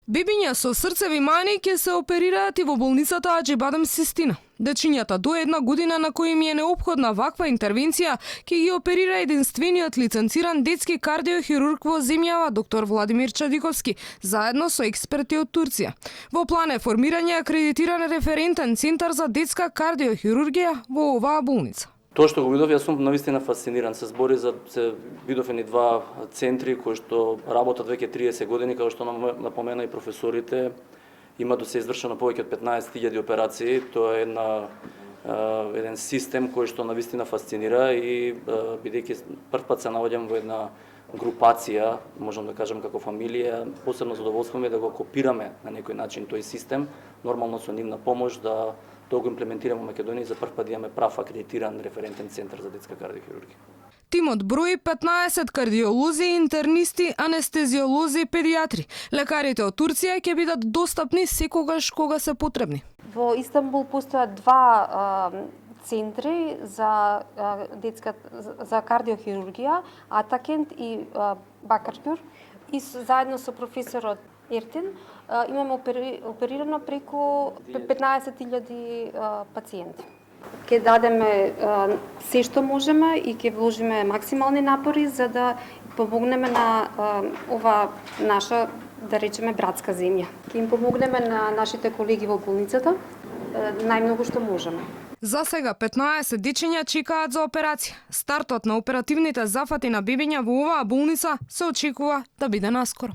Бебиња со срцеви мани ќе се оперираат и во болницата Аџибадем Систина. Дечињата до 1 година на кои им е неопходна ваква интервенција ќе ги оперира единствениот лиценциран детски кардиохирург во земјава доктор Владимир Чадиковски, заедно со експерти од Турција. Во план е формирање акредитиран референтен центар за детска кардиохирургија во оваа болница. Тоа што го видов, јас сум навистина фасциниран. Се збори за видов едни два центри кои што работат веќе 30 години, како што напомена и професорите. Има до се извршено повеќе од 15.000 операции. Тоа е еден систем кој што навистина фасцинира и бидејќи прв пат се наоѓам во една групација, можам да кажам како фамилија, посебно задоволство ми е да го копираме на некој начин тој систем, нормално со нивна помош да го имплементираме во Македонија и за прв пат имаме прав акредитиран референтен центар за детска кардиохирургија. Тимот брои 15 кардиолози, интернисти, анестезиолози и педиатри. Лекарите од Турција ќе бидат достапни секогаш кога се потребни. Во Истанбул постојат два центри за за кардиохирургија, Атакент и Бакаркюр, и заедно со професорот Ертин имаме оперирано преку 15.000 пациенти. Ќе дадеме се што можеме и ќе вложиме максимални напори за да помогнеме на ова наша, да речеме, братска земја. Ќе им помогнеме на нашите колеги во болницата најмногу што можеме. За сега 15 дечиња чекаат за операција. Стартот на оперативните зафати на бебиња во оваа болница се очекува да биде наскоро.